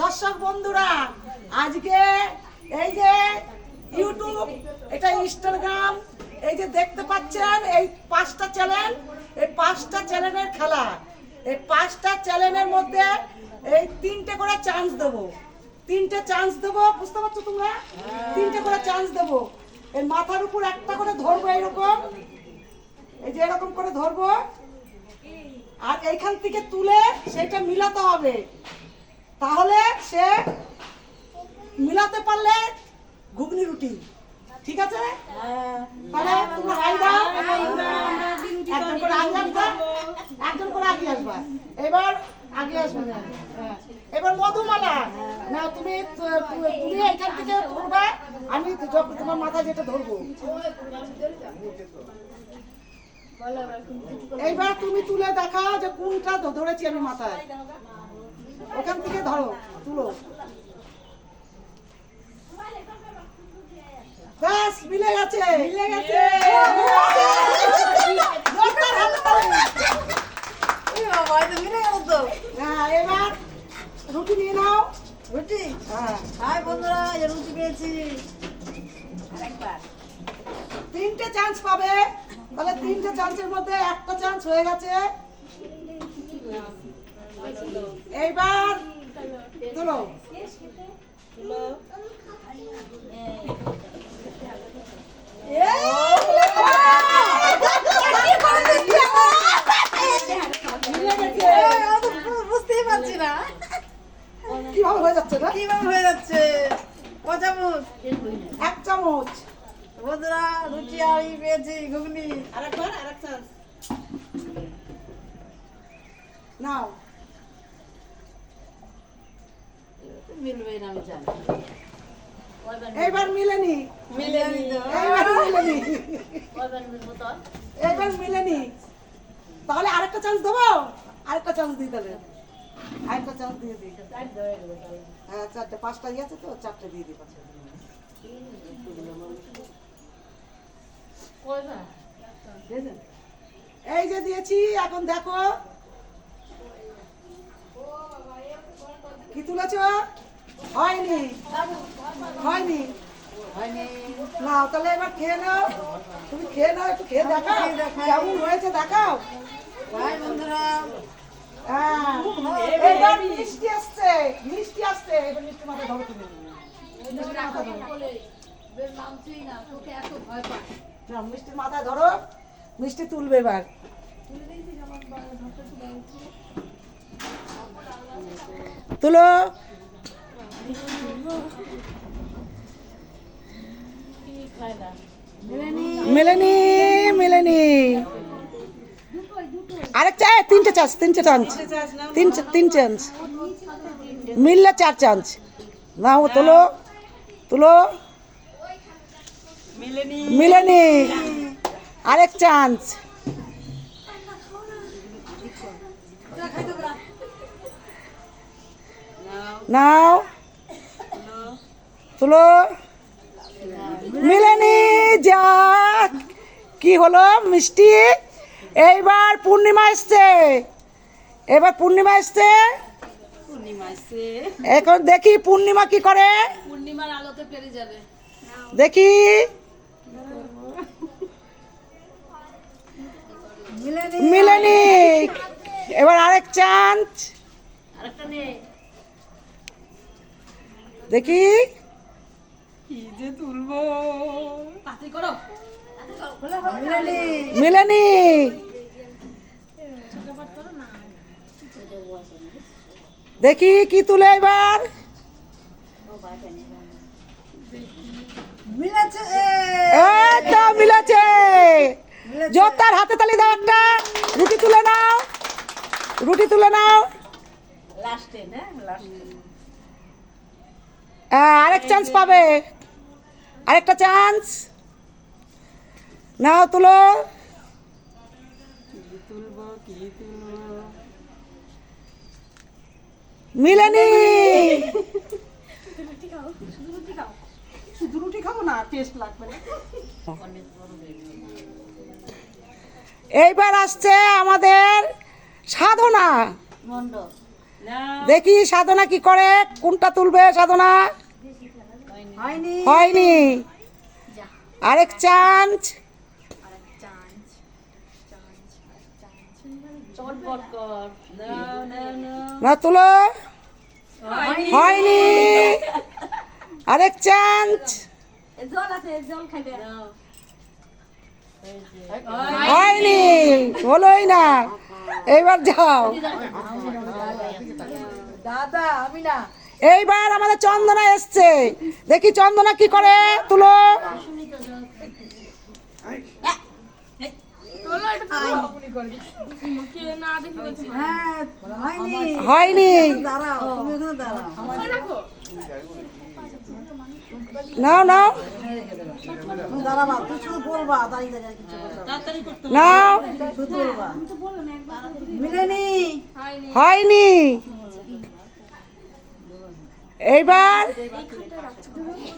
দর্শক বন্ধুরা, আজকে এই যে ইউটিউব, এটা ইনস্টাগ্রাম, এই যে দেখতে পাচ্ছেন এই 5টা চ্যানেল, এই 5টা চ্যানেলের খেলা। এই 5টা চ্যানেলের মধ্যে এই 3টে করে চান্স দেবো, 3টে চান্স দেবো, বুঝতে পারছো তোমরা? 3টে করে চান্স দেবো। এই মাথার উপর একটা করে ধরবো, এরকম, এই যে এরকম করে ধরবো, আর এইখান থেকে তুলে সেটা মিলাতে হবে। তাহলে সে মিলাতে পারলে ঘুগনি রুটি, ঠিক আছে? তাহলে তোমরা হাই দাও, একজন করে আগে আসবা, একজন করে আগে আসবা। এবার আগে আসবে না। এবার মধুমালা না, তুমি এখান থেকে ধরবা, আমি তোমার মাথায় যেটা ধরবো। এইবার তুমি তুলে দেখাও যে কোনটা ধরেছি আমি মাথায়। ওখান থেকে ধরো, তুলো। ব্যাস, মিলে গেছে, মিলে গেছে। এবার রুটি নিয়ে নাও। রুটি? হ্যাঁ। হাই বন্ধুরা, রুটি পেয়েছি। 3টে চান্স পাবে, তাহলে 3টে চান্সের মধ্যে একটা চান্স হয়ে গেছে। এইবার তুলো। বুঝতেই পারছি না কিভাবে হয়ে যাচ্ছে না? কিভাবে হয়ে যাচ্ছে। 1 চামচ, 1 চামচ। বন্ধুরা রুটি আমি পেয়েছি, ঘুগনি। আরেকবার, আরেক চান্স নাও। মিলবে না আমি জানি। এইবার মিলেনি, মিলেনি তো। এইবার মিলেনি, এইবার মিলেনি। তাহলে আরেকটা চান্স দেবো, আরেকটা চান্স দিই, তাহলে আরেকটা চান্স দিয়ে দিই। হ্যাঁ, 4টে 5টাই আছে তো, 4টে দিয়ে দিই। এই যে দিয়েছি, এখন দেখো কি তুলেছ। হয়নি, হয়নি, হয়নি। নাও তাহলে এবার খেয়ে নাও। তুমি খেয়ে নাও, একটু খেয়ে দেখাও কেমন হয়েছে, দেখাও। হাই বন্ধুরা, হ্যাঁ, এবার মিষ্টি আসছে, মিষ্টি আসছে। এবার মিষ্টি মাথায় ধরো তুমি। মিষ্টির মাথায় ধরো। না, মিষ্টির মাথায় ধরো, মিষ্টি তুলবে এবার। তুলো। মেলেনি, মেলেনি। আরেক চাই, 3টে চান্স, 3টে চান্স, 3 চান্স মিললে 4 চান্স। নাও, তুলো, তুলো। মিলেনি, আরেক চান্স নাও, তুলো। মিলেনি, যাক, কি হলো মিষ্টি। এইবার পূর্ণিমা এসছে, এবার পূর্ণিমা এসছে। এখন দেখি পূর্ণিমা কি করে, পূর্ণিমার আলোতে পেরে যাবে। দেখি। মিলেনি, এবার আরেক চান্স দেখি। কি যে তুলবো। তাড়াতাড়ি করো। মিলেনি, দেখি কি তুলে এবার। মিলেছে। একটা মিলেছে। জোরদার হাতে তালি দাও। একটা রুটি তুলে নাও, রুটি তুলে নাও। লাস্টে না, লাস্টে। আরেক চান্স পাবে, আরেকটা চান্স নাও, তুলো। তুলবো, কি তুলবো। মিলেনি, শুধু রুটি খাবো না, টেস্ট লাগবে না। এইবার আসছে আমাদের সাধনা। দেখি সাধনা কি করে, কোনটা তুলবে সাধনা? হয়নি। হয়নি। আরেক চান্স। চটপট কর। নাও নাও নাও। না তুলো। হয়নি। আরেক চান্স। জল আছে, জল খাইবে। নাও। হয়নি, হলোই না। এইবার যাও। দাদা আমি না। এইবার আমাদের চন্দনা এসছে, দেখি চন্দনা কি করে, তুলো। হ্যাঁ হয়নি। হয়নি। দাঁড়াও তুমি ওখানে দাঁড়াও। নাও নাও তুমি দাঁড়াবা, তুই শুধু বলবা দাঁড়িয়ে দাঁড়িয়ে কিছু বলবা। নাও। শুধু বলবা। মিলেনি। হয়নি। এইবার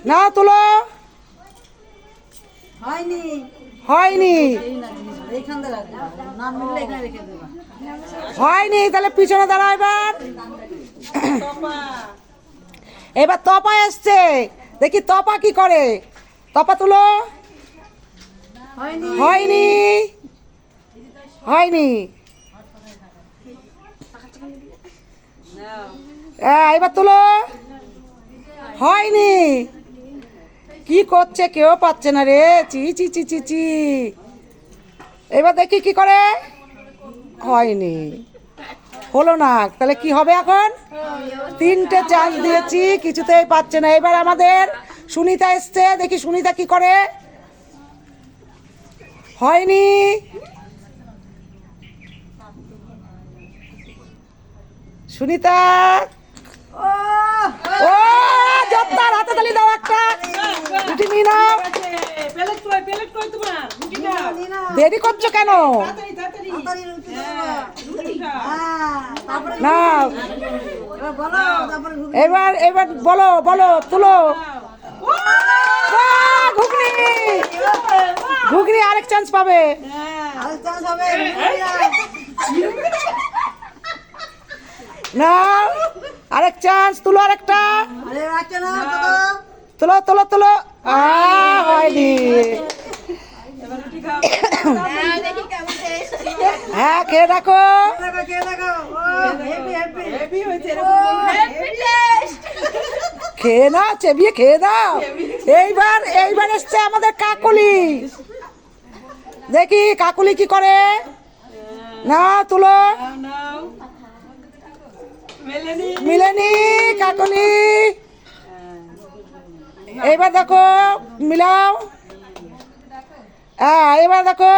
নাও তুলো। হয়নি। হয়নি। এইখান দিয়ে রাখবা, না মিললে এখানে রেখে দেবা। হয়নি, তাহলে পিছনে দাঁড়াও। এবার তপা এসছে, দেখি তপা কি করে। তপা তুলো। হয়নি। হয়নি। হয়নি। এবার তুলো। হয়নি। কি করছে কেউ পাচ্ছে না রে, চি চি চি চি চি। এবার দেখি কি করে। হয়নি, হলো না। তাহলে কি হবে এখন? তিনটে চান্স দিয়েছি, কিছুতেই পাচ্ছে না। এবার আমাদের সুনিতা এসছে, দেখি সুনিতা কি করে। হয়নি। সুনিতা। ও জোরদার হাতে তালি দাও একটা। রুটি নিয়ে নাও। দেরি করছো কেন? তাড়াতাড়ি রুটি দেবা। হ্যাঁ, তারপরে নাও। এবার বলো, তারপরে ঘুগনি। এবার এবার বলো বলো, তুলো। বাহ, ঘুগনি। ঘুগনি আরেক চান্স পাবে। আরেক চান্স হবে। নাও আরেক চান্স, তুলো আরেকটা। আরে রাখছে না তো। তুলো তুলো তুলো। হয়নি। হ্যাঁ খেয়ে দেখো। দেখো কে দেখো। ও হেভি হেভি হয়েছে। খেয়ে নাও, চেবিয়ে খেয়ে দাও। এইবার এইবার এসছে আমাদের কাকুলি, দেখি কাকুলি কি করে। না তুলো। মিলেনি কাকুলি। এইবার দেখো, মিলাও। এবার দেখো।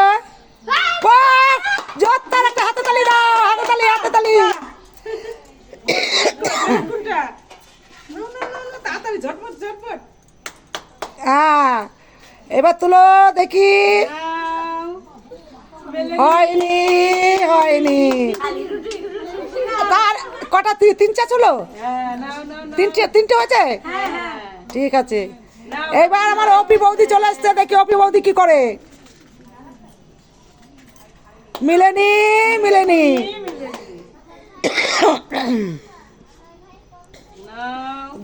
বাহ, জোরদার একটা হাতে তালি দাও, হাতে তালি হাতে তালি। এবার তুলো দেখি। হয়নি হয়নি। তার কটা তিন চা ছিল? তিনটে হয়েছে। ঠিক আছে, এবার আমার অপি বৌদি চলে আসছে, দেখি অপি বৌদি কি করে। মিলেনি মিলেনি।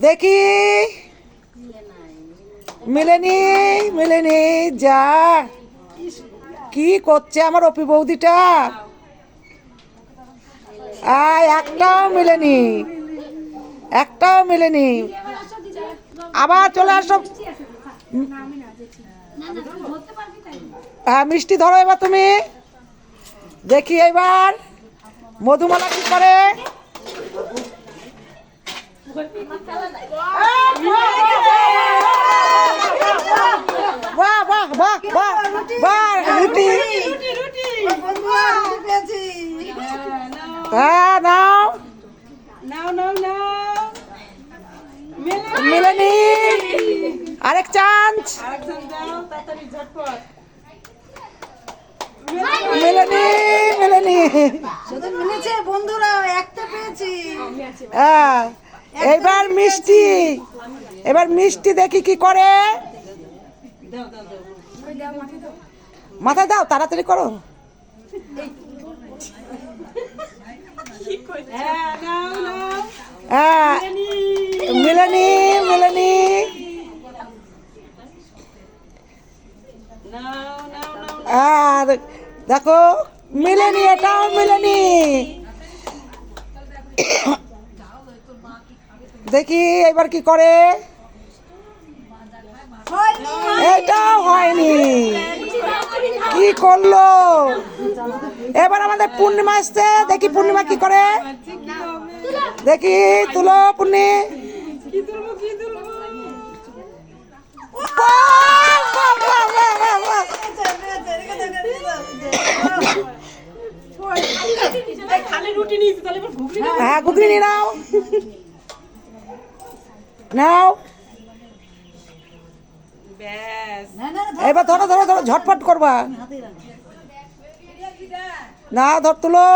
দেখি মিলেনি মিলেনি। যা কি করছে আমার অপি বৌদিটা। একটাও মিলেনি, একটাও মিলেনি। আবার চলে আসো। হ্যাঁ মিষ্টি ধরো এবার তুমি। দেখি এবার মধুমালা কি করে। বাহ বাহ বাহ বাহ বাহ, রুটি। বন্ধুরা রুটি পেয়েছি। হ্যাঁ নাও। মিলেনি। আরেক চান্স। মিলেনি মিলেনি। শুধু মিলেছে বন্ধুরা, একটা পেয়েছি। হ্যাঁ এবার মিষ্টি, এবার মিষ্টি দেখি কি করে। মাথায় দাও, তাড়াতাড়ি করো। হ্যাঁ মিলেনি মিলেনি। আর দেখো মিলেনি, এটাও মিলেনি। দেখি এবার কি করে। এটাও হয়নি, কি করলো। এবার আমাদের পূর্ণিমা আসছে, দেখি পূর্ণিমা কি করে। দেখি তুলো পূর্ণি। বাহ, বাহ, বাহ, বাহ, বাহ, বাহ। হ্যাঁ ঘুগনি নিয়ে নাও, নাও। এবার ধরো ধরো ধরো, ঝটপট করবা। না ধর তুলো।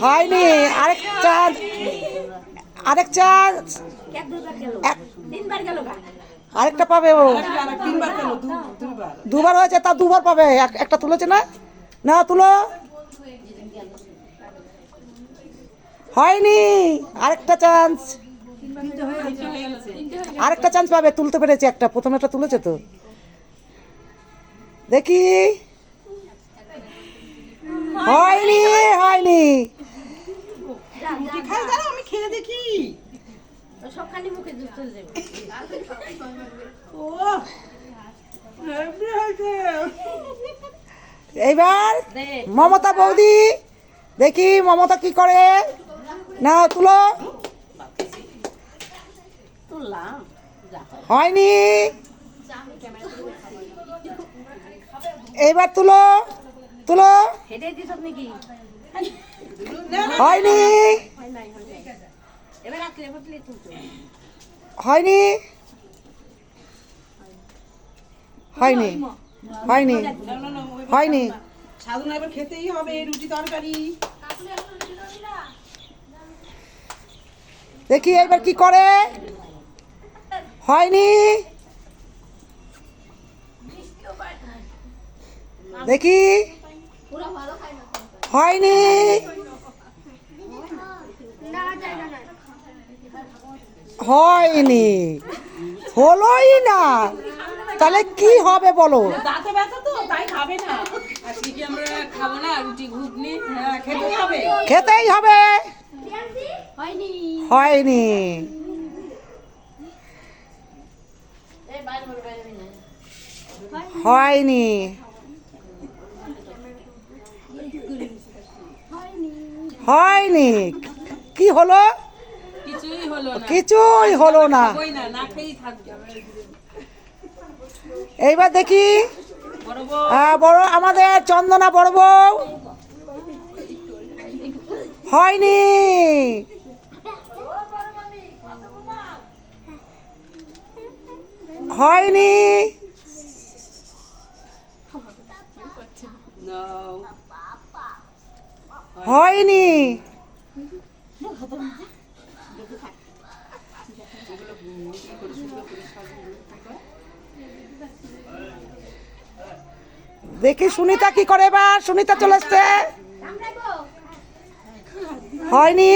হয়নি, আরেক চাঁদ, আরেক চাঁদ। আরেকটা পাবে ও, দুবার হয়েছে, তা দুবার পাবে। একটা তুলেছে না, না তুলো। হয়নি, আরেকটা চান্স, আরেকটা চান্স পাবে। তুলতে পেরেছে একটা, প্রথমে একটা তুলেছে তো। দেখি হয়নি, হয়নি। আমি খেয়ে দেখি। সবখানি মুখে দুধ চলে যাবে। এইবার মমতা বৌদি, দেখি মমতা কি করে। না তুলো। হয়নি, এইবার তুলো তুলো। হেঁটে দিস নাকি? হয়নি, এবার আসলে ফুটলে তুলতো। হয়নি, হয়নি, হয়নি, হয়নি। সাধনা এবার খেতেই হবে রুটি তরকারি। দেখি এইবার কি করে। হয়নি, দেখি হয়নি, হয়নি, হলোই না। তাহলে কি হবে বলো। দাঁতে ব্যথা তো তাই খাবে না। আজকে কি আমরা খাবো না রুটি ঘুগনি? হ্যাঁ খেতেই হবে। খেতেই হবে। হয়নি। হয়নি, হয়নি, হয়নি। কি হলো? কিছুই হলো না। কিছুই হলো না। খাবোই না, না খেয়েই থাকবে। এইবার দেখি বড় বউ বড় আমাদের চন্দনা বড় বউ। হয়নি, হয়নি, নাও। হয়নি। দেখি সুনিতা কি করে। এবার সুনিতা চলে আসছে। হয়নি,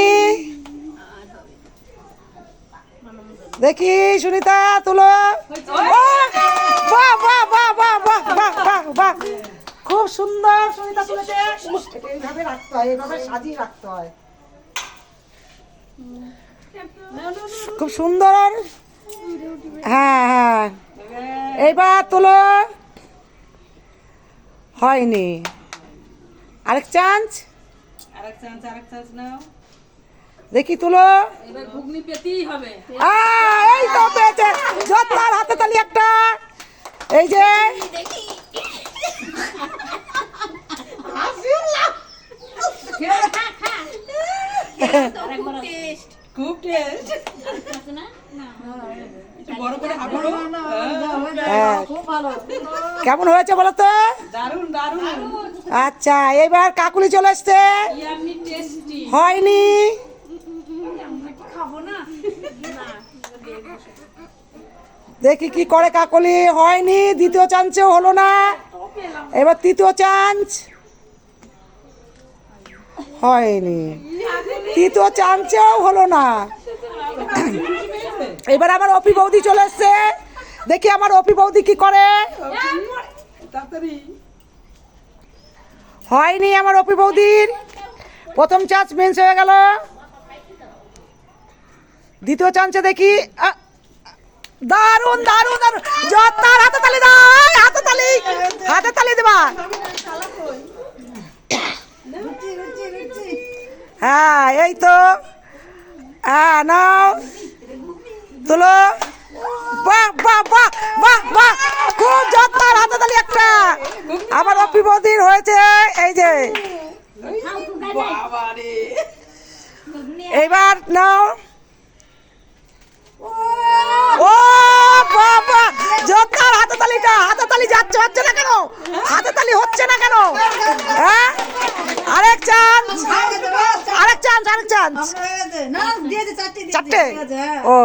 দেখি সুনিতা তুলো। বাহ বাহ বাহ বাহ বাহ বাহ বাহ বাহ, খুব সুন্দর সুনিতা তুলেছে। এটা এইভাবে রাখতে হয়, এইভাবে সাজিয়ে রাখতে হয়। খুব সুন্দর। হ্যাঁ হ্যাঁ, এইবার তুলো। হয়নি, আরেক চান্স, আরেক চান্স নাও। দেখি তুলো। এবার ঘুগনি পেতেই হবে। এই তো পেয়েছে, জোরদার হাতে তালি একটা। এই যে খুব টেস্ট। বড় করে হাঁটো। হ্যাঁ। কেমন হয়েছে বলো তো? দারুণ দারুণ। আচ্ছা এবার কাকুলি চলে এসছে। Yummy tasty. হয়নি, দেখি কি করে কাকলি। হয়নি, দ্বিতীয় চান্সেও হলো না। এবার তৃতীয় চান্স হয়নি, তৃতীয় চান্সেও হলো না। এবার আমার অপি বৌদি চলে এসছে, দেখি আমার অপি বৌদি কি করে। হয়নি আমার অপি বৌদির, প্রথম চান্স মিস হয়ে গেল। দ্বিতীয় চান্সে দেখি দারুন দারুন দারুন, জোরদার হাতে তালি দাও, হাতে তালি, হাতে তালি দেবা। হ্যাঁ এই তো, হ্যাঁ নাও তুলো, বাহ বাহ বাহ বাহ বাহ, খুব জোরদার হাতে তালি একটা। আমার অপি বৌদির হয়েছে এই যে। এইবার নাও, ও বাবা, জোরদার হাতে তালিটা, হাতে তালি যাচ্ছে, হচ্ছে না কেন, হাতে তালি হচ্ছে না কেন? হ্যাঁ আরেক চান্স, আরেক চান্স, আরেক চান্স। চারটে ও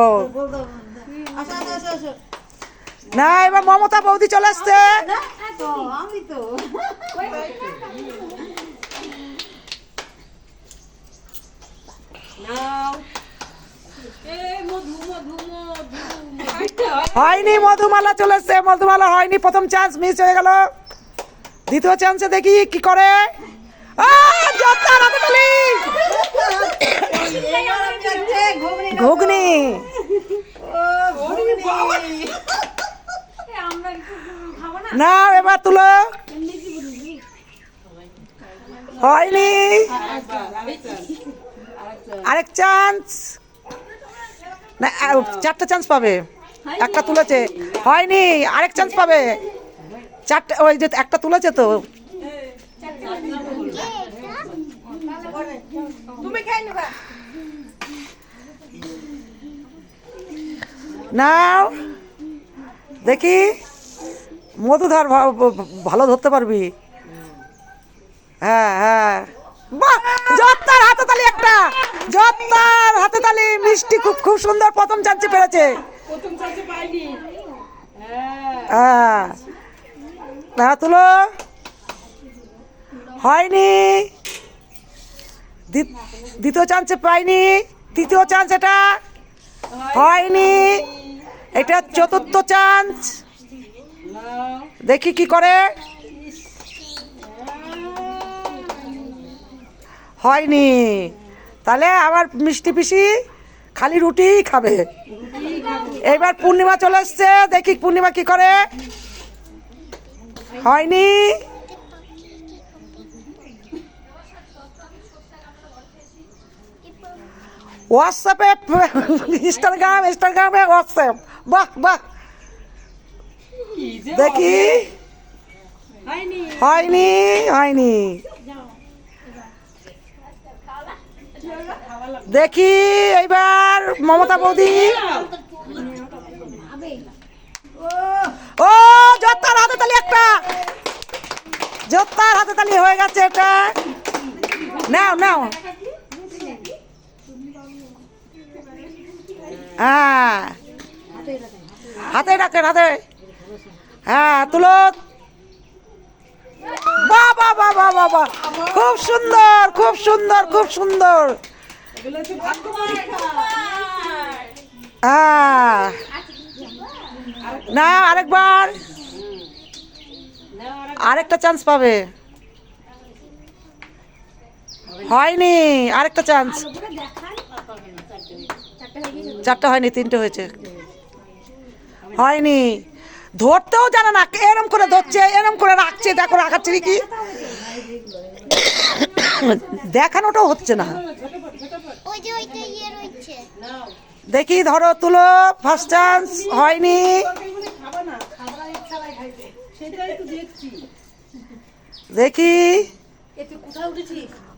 না, এবার মমতা বৌদি চলে আসছে। আমি তো হয়নি, মধুমালা চলে এসছে, মধুমালা হয়নি, প্রথম চান্স মিস হয়ে গেল। দ্বিতীয় চান্সে দেখি কি করে। ঘুগনি, না এবার তুলো, হয়নি, আরেক চান্স। না চারটে চান্স পাবে, একটা তুলেছে, হয়নি, আরেক চান্স পাবে, চারটে, ওই যে একটা তুলেছে তো। নাও দেখি, মধু ধর, ভালো ধরতে পারবি। হ্যাঁ হ্যাঁ, বাহ, জোরদার হাতে তালি একটা, জোরদার হাতে তালি। মিষ্টি খুব খুব সুন্দর প্রথম চান্সে পেরেছে। হ্যাঁ না তুলো, হয়নি, দ্বিতীয় চান্সে পাইনি, তৃতীয় চান্স এটা হয়নি, এটা চতুর্থ চান্স। দেখি কি করে। হয়নি, তাহলে আবার মিষ্টি পিসি খালি রুটি খাবে। এইবার পূর্ণিমা চলে এসছে, দেখি পূর্ণিমা কি করে। হয়নি, হোয়াটসঅ্যাপে, ইনস্টাগ্রামে হোয়াটসঅ্যাপ, বাহ বাহ, দেখি হয়নি, হয়নি, দেখি এইবার মমতা বৌদি। ও জোরদার হাতে তালি একটা, জোরদার হাতে তালি হয়ে গেছে এটা। নাও নাও, হ্যাঁ হাতে রাখেন, হাতে, হ্যাঁ তুলো, বাহ বাহ বাহ বাহ বাহ বাহ, খুব সুন্দর, খুব সুন্দর, খুব সুন্দর। হ্যাঁ না আরেকবার, আরেকটা চান্স পাবে। হয়নি, আরেকটা চান্স। চারটা হয়নি, তিনটে হয়েছে। হয়নি, ধরতেও জানে না, এরম করে ধরছে, এরম করে রাখছে, দেখো রাখাচ্ছে কি, দেখানোটাও হচ্ছে না। দেখি ধরো, তুলো, ফার্স্ট চান্স। হয়নি, দেখি,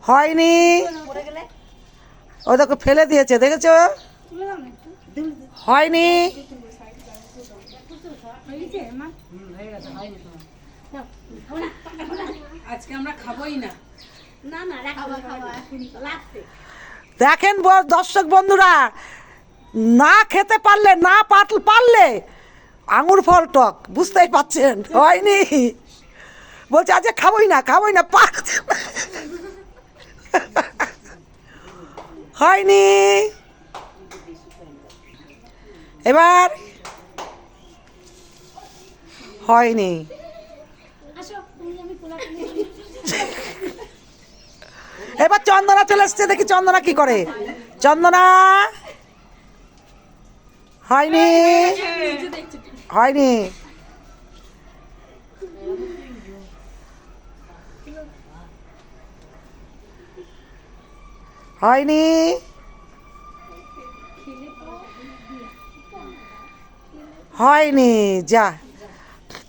হয়নি, ও দেখো ফেলে দিয়েছে, দেখেছো, হয়নি। আজকে আমরা খাবোই না। দেখেন দর্শক বন্ধুরা, না খেতে পারলে, না পারলে আঙুর ফল টক, বুঝতেই পাচ্ছেন। হয়নি, বলছে আজকে খাবোই না পাক হয়নি। এবার হয়নি। আসো তুমি আমি কোলা এবার চন্দনা চলে এসছে, দেখি চন্দনা কি করে। চন্দনা হয়নি হয়নি হয়নি হয়নি। যা,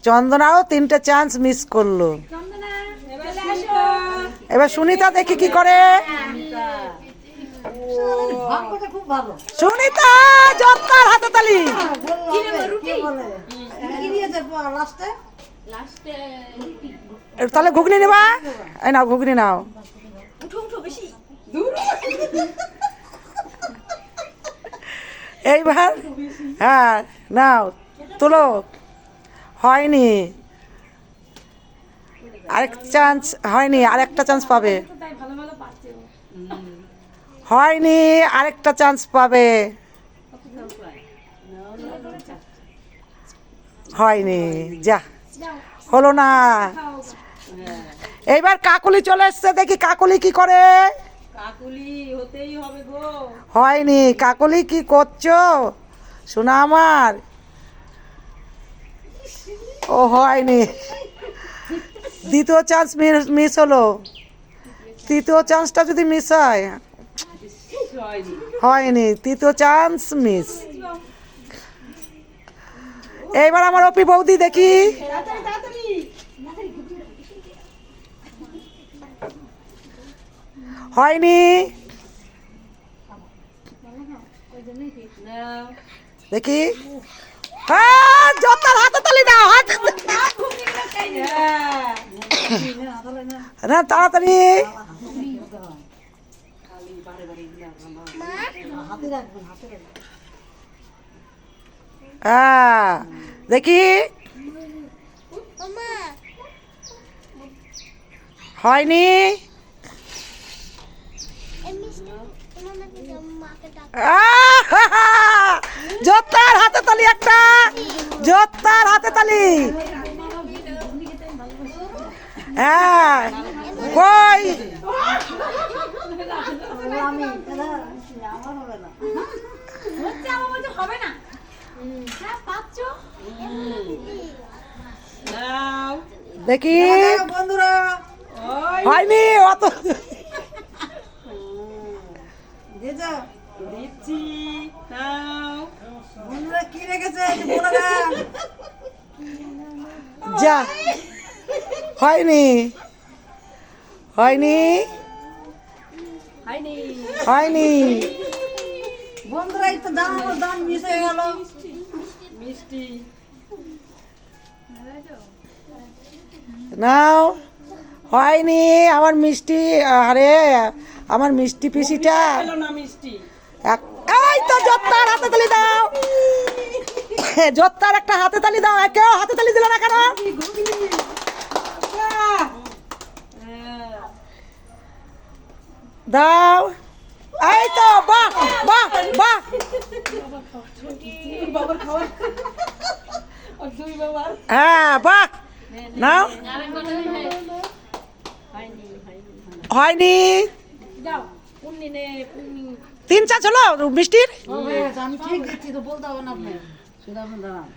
চন্দনাও 3টে চান্স মিস করলো। এবার সুনিতা দেখি কি করে। ভাগ্যটা খুব ভালো। সুনিতা জোরদার হাতে তালি। কে বলে? কি দিয়েছে লাস্টে? লাস্টে তাহলে ঘুগনি নেবা? এই নাও ঘুগনি নাও। উঠো বেশি এইবার হ্যাঁ নাও তোলো। হয়নি, আরেক চান্স হয়নি, আরেকটা চান্স পাবে। তাই ভালো ভালো পাচ্ছে হয়নি, আরেকটা চান্স পাবে। হয়নি, যা হলো না। এইবার কাকুলি চলে এসছে, দেখি কাকুলি কি করে। কাকুলি হতেই হবে গো। হয়নি, কাকুলি কি করছো শোনা আমার? ও হয়নি, দ্বিতীয় চান্স মিস হলো। তৃতীয় চান্সটা যদি মিস হয়, হয়নি, তৃতীয় চান্স মিস। এইবার আমার অপি বৌদি দেখি। হয়নি, দেখি। হ্যাঁ, জোরদার হাতে তালি দাও, হাতে না তাড়াতাড়ি। হাতে রাখবেন, হাতে রাখবেন। হ্যাঁ দেখি। হয়নি, জোরদার হাতে তালি একটা, জোরদার হাতে তালি। হ্যাঁ কই আমি আমার হবে না। হচ্ছে আমার বলতে হবে না হ্যাঁ পাচ্ছো নাও দেখি। বন্ধুরা হয়নি, অত দিয়েছো? দিচ্ছি, নাও। বন্ধুরা কি রেখেছে একটু বলে দেন। যা, হয়নি হয়নি হয়নি হয়নি। বন্ধুরা একটু দাম, আমার দাম মিস হয়ে গেল। মিষ্টি নাও। হয়নি, আমার মিষ্টি। আরে আমার মিষ্টি পিসিটা। হলো না মিষ্টি। এই তো জোরদার হাতে তালি দাও, জোরদার একটা হাতে তালি দাও। কেউ হাতে তালি দিল না কেন? দাও। এই তো, বাহ বাহ বাহ। হ্যাঁ বাহ, নাও। হয়নি, যাও পুন্নি নে পুন্নি 3 চান্স হলো মিষ্টির। আমি ঠিক দিচ্ছি তো, বলতে হবে না আপনি। শুধু আপনি দাঁড়ান।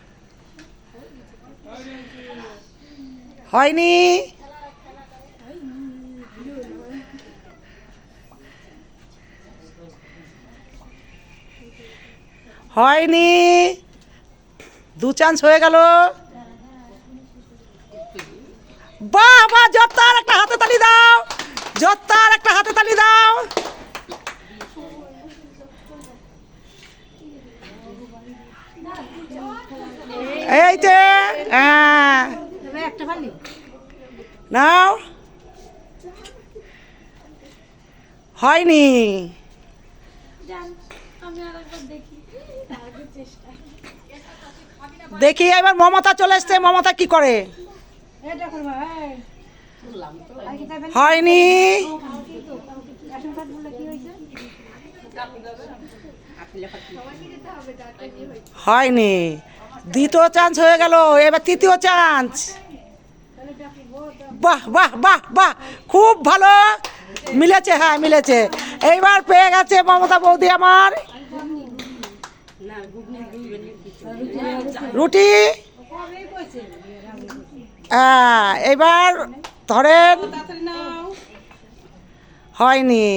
হয়নি, হয়নি, 2 চান্স হয়ে গেল। বাহ বাহ, জোরদার একটা হাতে তালি দাও, জোরদার একটা হাতে তালি দাও। এই যে হ্যাঁ একটা পালি নাও। হয়নি, আমি আরেকবার দেখি তারপর চেষ্টা দেখি। এবার মমতা চলে এসছে, মমতা কি করে। এটা করবা হয়নি, হয়নি। দ্বিতীয় চান্স হয়ে গেল, এবার তৃতীয় চান্স। বাহ বাহ বাহ বাহ, খুব ভালো মিলেছে, হ্যাঁ মিলেছে। এইবার পেয়ে গেছে মমতা বৌদি আমার রুটি। হ্যাঁ, এইবার ধরেন, হয়নি।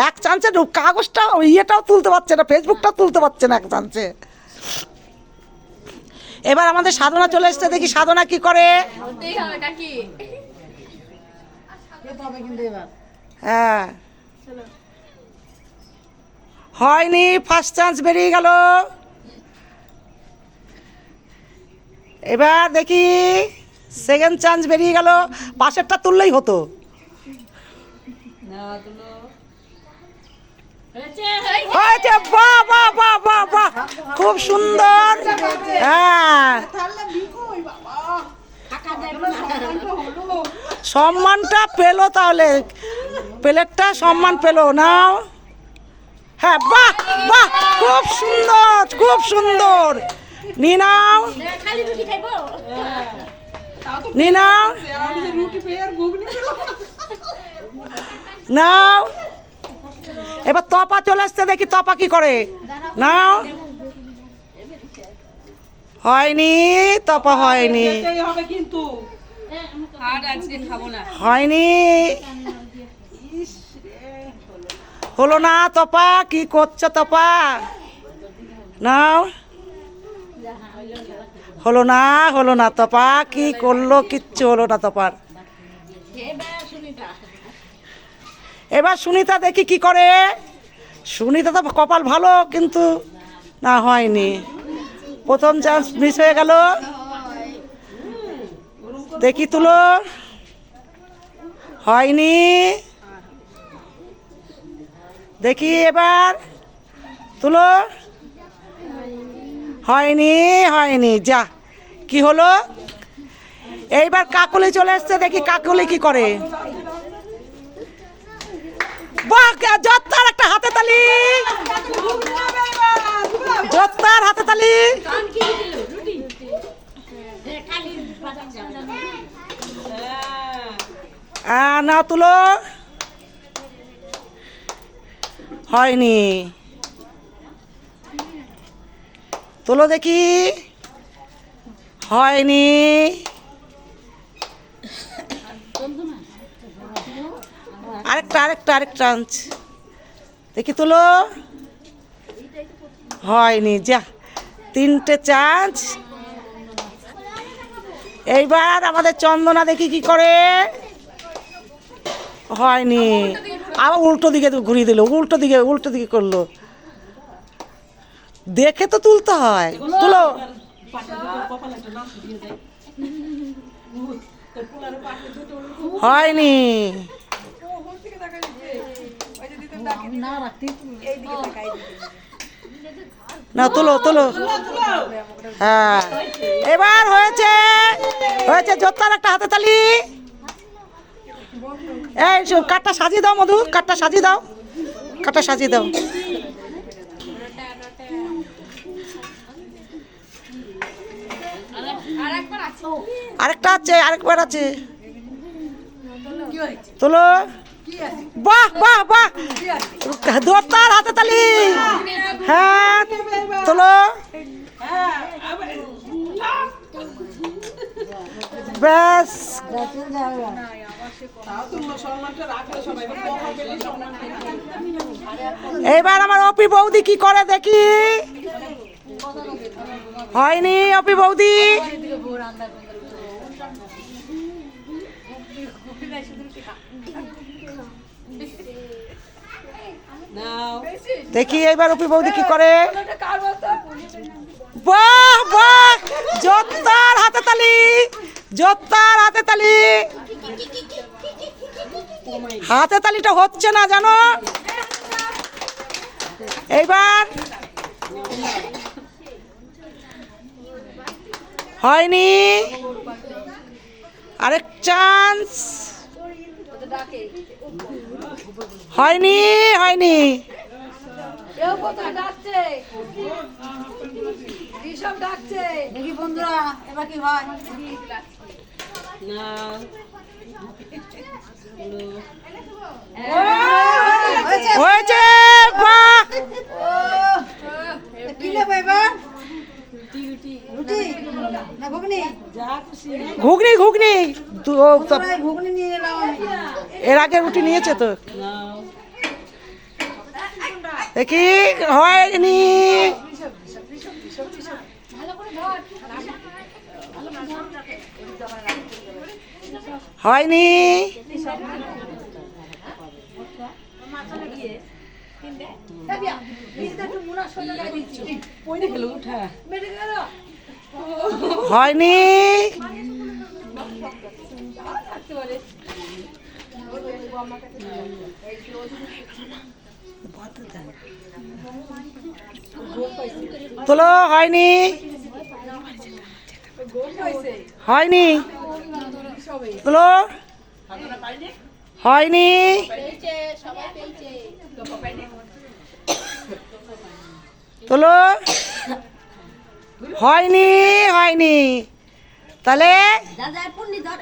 এক চান্সে কাগজটা ইয়েটাও তুলতে পারছে না, ফেসবুকটাও তুলতে পারছে না এক চান্সে। এবার আমাদের সাধনা চলে এসছে, দেখি সাধনা কি করে। হ্যাঁ, হয়নি, ফার্স্ট চান্স বেরিয়ে গেল। এবার দেখি সেকেন্ড চান্স বেরিয়ে গেল, পাশেরটা তুললেই হতো। হয়েছে, বাহ বাহ বাহ বাহ বাহ, খুব সুন্দর। হ্যাঁ, সম্মানটা পেলো, তাহলে প্লেটটা সম্মান পেলো। নাও, হ্যাঁ, বাহ বাহ, খুব সুন্দর খুব সুন্দর। নিয়ে নাও, নিয়ে নাও, নাও। এবার তপা চলে আসছে, দেখি তপা কি করে। নাও, হয়নি, তপা হয়নি, হয়নি, হলো না। তপা কি করছো তপা? নাও, হলো না, হলো না। তপা কি করলো? কিচ্ছু হলো না তপার। এবার সুনিতা দেখি কি করে। সুনিতা তো কপাল ভালো, কিন্তু না, হয়নি। প্রথম চান্স মিস হয়ে গেল। দেখি তুলো, হয়নি। দেখি এবার তুলো, হয়নি, হয়নি। যা, কি হলো? এইবার কাকলি চলে এসছে, দেখি কাকলি কি করে। বাহ, জোরদার একটা হাতে তালি, জোরদার হাতে তালি। না, তুলো, হয়নি। তুলো দেখি, হয়নি। আরেকটা আরেকটা আরেকটা চান্স দেখি, তুলো, হয়নি। যা, তিনটে চান্স। এইবার আমাদের চন্দনা দেখি কি করে। হয়নি, আবার উল্টো দিকে ঘুরিয়ে দিল, উল্টো দিকে করলো। দেখে তো তুলতে হয়। তুলো, হয়নি। না, তুলো তুলো। হ্যাঁ, এবার হয়েছে, হয়েছে। জোরদার একটা হাতে তালি। এই কাঠটা সাজিয়ে দাও মধু, কাঠটা সাজিয়ে দাও, কাঠটা সাজিয়ে দাও। আরেকটা আছে, আরেকবার আছে। তোলো, বাহ বাহ বাহ, জোরদার হাতে তালি। হ্যাঁ, তোলো, ব্যাস। এবার আমার অপি বৌদি কি করে দেখি। হয়নি, অপি বৌদি। দেখি এবার অপি বৌদি কি করে। বাহ বাহ, জোরদার হাতে তালি, জোরদার হাতে তালি। হাতে তালিটা হচ্ছে না জানো। এইবার হয়নি, আরেক চান্স। হয়নি হয়নি। কেউ কোথায় ডাকছে? ঋষভ ডাকছে। দেখি বন্ধুরা এবার কি হয়। নাও হয়েছে, বাহ। কি নেবো এবার? রুটি না ঘুগনি? ঘুগনি ঘুগনি বন্ধুরা, এই ঘুগনি নিয়ে এলাম আমি। এর আগে রুটি নিয়েছে তো। নাও দেখি হয়নি। হয়নি। হয়নি। তোলো হয়নি হয়নি। তোলো হয়নি। তোলো হয়নি হয়নি। তাহলে যা যা পূর্ণি ধর